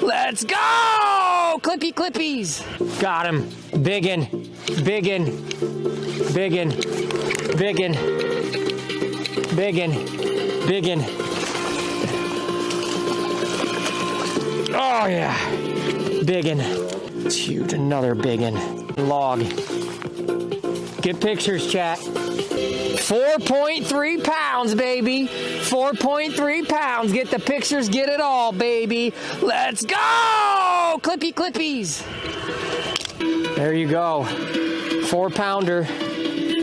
Let's go! Clippy clippies. Got him. Biggin. Biggin. Biggin. Biggin. Biggin. Biggin. Oh, yeah. Biggin. It's huge. Another biggin. Log. Get pictures, chat. 4.3 pounds, baby. 4.3 pounds. Get the pictures, get it all, baby. Let's go! Clippy clippies. There you go. 4-pounder.